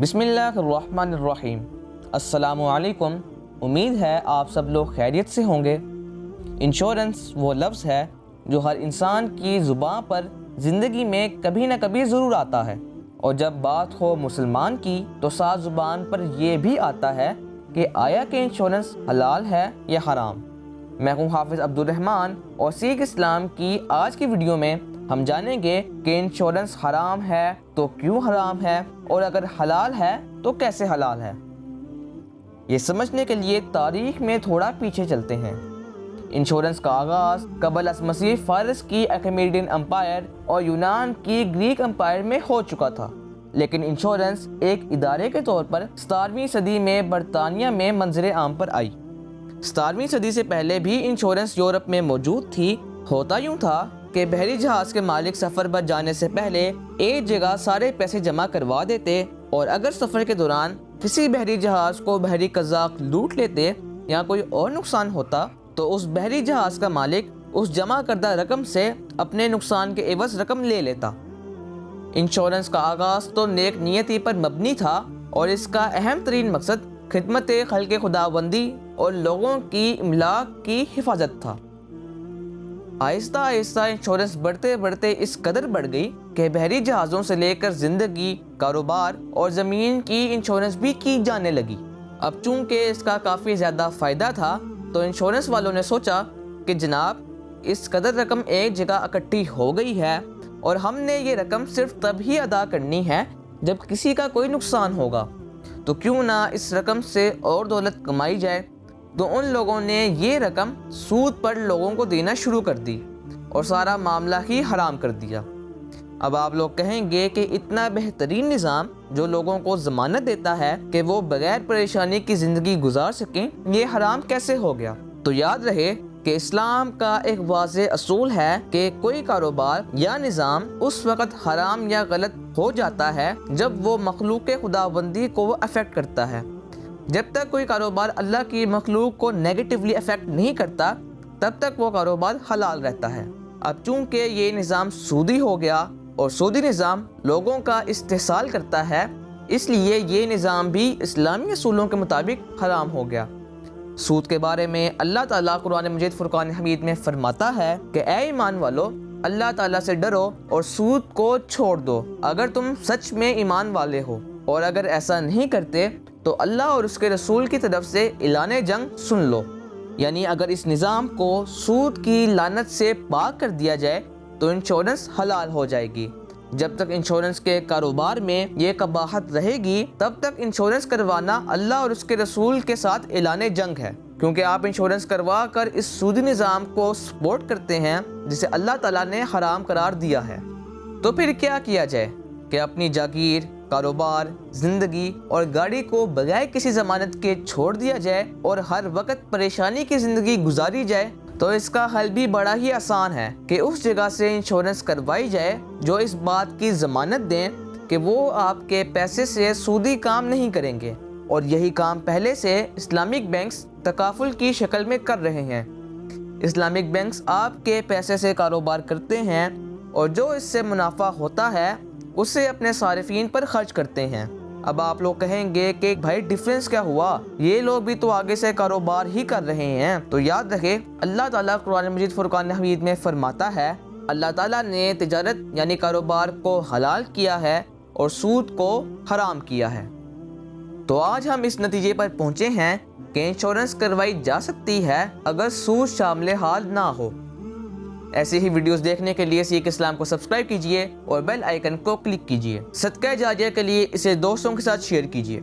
بسم اللہ الرحمن الرحیم۔ السلام علیکم، امید ہے آپ سب لوگ خیریت سے ہوں گے۔ انشورنس وہ لفظ ہے جو ہر انسان کی زبان پر زندگی میں کبھی نہ کبھی ضرور آتا ہے، اور جب بات ہو مسلمان کی تو ساتھ زبان پر یہ بھی آتا ہے کہ آیا کہ انشورنس حلال ہے یا حرام۔ میں ہوں حافظ رحمان، اور سیکھ اسلام کی آج کی ویڈیو میں ہم جانیں گے کہ انشورنس حرام ہے تو کیوں حرام ہے، اور اگر حلال ہے تو کیسے حلال ہے۔ یہ سمجھنے کے لیے تاریخ میں تھوڑا پیچھے چلتے ہیں۔ انشورنس کا آغاز قبل از مسیح فارس کی ایکمیڈین امپائر اور یونان کی گریک امپائر میں ہو چکا تھا، لیکن انشورنس ایک ادارے کے طور پر 17ویں صدی میں برطانیہ میں منظر عام پر آئی۔ 17ویں صدی سے پہلے بھی انشورنس یورپ میں موجود تھی۔ ہوتا یوں تھا کہ بحری جہاز کے مالک سفر پر جانے سے پہلے ایک جگہ سارے پیسے جمع کروا دیتے، اور اگر سفر کے دوران کسی بحری جہاز کو بحری قزاق لوٹ لیتے یا کوئی اور نقصان ہوتا تو اس بحری جہاز کا مالک اس جمع کردہ رقم سے اپنے نقصان کے عوض رقم لے لیتا۔ انشورنس کا آغاز تو نیک نیتی پر مبنی تھا، اور اس کا اہم ترین مقصد خدمت خلق خداوندی اور لوگوں کی املاک کی حفاظت تھا۔ آہستہ آہستہ انشورنس بڑھتے بڑھتے اس قدر بڑھ گئی کہ بحری جہازوں سے لے کر زندگی، کاروبار اور زمین کی انشورنس بھی کی جانے لگی۔ اب چونکہ اس کا کافی زیادہ فائدہ تھا تو انشورنس والوں نے سوچا کہ جناب اس قدر رقم ایک جگہ اکٹھی ہو گئی ہے، اور ہم نے یہ رقم صرف تب ہی ادا کرنی ہے جب کسی کا کوئی نقصان ہوگا، تو کیوں نہ اس رقم سے اور دولت کمائی جائے۔ تو ان لوگوں نے یہ رقم سود پر لوگوں کو دینا شروع کر دی اور سارا معاملہ ہی حرام کر دیا۔ اب آپ لوگ کہیں گے کہ اتنا بہترین نظام جو لوگوں کو ضمانت دیتا ہے کہ وہ بغیر پریشانی کی زندگی گزار سکیں، یہ حرام کیسے ہو گیا؟ تو یاد رہے کہ اسلام کا ایک واضح اصول ہے کہ کوئی کاروبار یا نظام اس وقت حرام یا غلط ہو جاتا ہے جب وہ مخلوق خداوندی کو افیکٹ کرتا ہے۔ جب تک کوئی کاروبار اللہ کی مخلوق کو نیگیٹیولی افیکٹ نہیں کرتا تب تک وہ کاروبار حلال رہتا ہے۔ اب چونکہ یہ نظام سودی ہو گیا اور سودی نظام لوگوں کا استحصال کرتا ہے، اس لیے یہ نظام بھی اسلامی اصولوں کے مطابق حرام ہو گیا۔ سود کے بارے میں اللہ تعالیٰ قرآن مجید فرقان حمید میں فرماتا ہے کہ اے ایمان والو، اللہ تعالیٰ سے ڈرو اور سود کو چھوڑ دو اگر تم سچ میں ایمان والے ہو، اور اگر ایسا نہیں کرتے تو اللہ اور اس کے رسول کی طرف سے اعلان جنگ سن لو۔ یعنی اگر اس نظام کو سود کی لعنت سے پاک کر دیا جائے تو انشورنس حلال ہو جائے گی۔ جب تک انشورنس کے کاروبار میں یہ قباحت رہے گی تب تک انشورنس کروانا اللہ اور اس کے رسول کے ساتھ اعلان جنگ ہے، کیونکہ آپ انشورنس کروا کر اس سودی نظام کو سپورٹ کرتے ہیں جسے اللہ تعالیٰ نے حرام قرار دیا ہے۔ تو پھر کیا کیا جائے کہ اپنی جاگیر، کاروبار، زندگی اور گاڑی کو بغیر کسی ضمانت کے چھوڑ دیا جائے اور ہر وقت پریشانی کی زندگی گزاری جائے؟ تو اس کا حل بھی بڑا ہی آسان ہے کہ اس جگہ سے انشورنس کروائی جائے جو اس بات کی ضمانت دیں کہ وہ آپ کے پیسے سے سودی کام نہیں کریں گے، اور یہی کام پہلے سے اسلامک بینکس تکافل کی شکل میں کر رہے ہیں۔ اسلامک بینکس آپ کے پیسے سے کاروبار کرتے ہیں، اور جو اس سے منافع ہوتا ہے اسے اپنے صارفین پر خرچ کرتے ہیں۔ اب آپ لوگ کہیں گے کہ بھائی ڈیفرنس کیا ہوا، یہ لوگ بھی تو آگے سے کاروبار ہی کر رہے ہیں۔ تو یاد رکھے اللہ تعالیٰ قرآن مجید فرقان حمید میں فرماتا ہے اللہ تعالیٰ نے تجارت یعنی کاروبار کو حلال کیا ہے اور سود کو حرام کیا ہے۔ تو آج ہم اس نتیجے پر پہنچے ہیں کہ انشورنس کروائی جا سکتی ہے اگر سود شامل حال نہ ہو۔ ایسی ہی ویڈیوز دیکھنے کے لیے سیکھ اسلام کو سبسکرائب کیجئے اور بیل آئیکن کو کلک کیجئے۔ صدقہ جاریہ کے لیے اسے دوستوں کے ساتھ شیئر کیجئے۔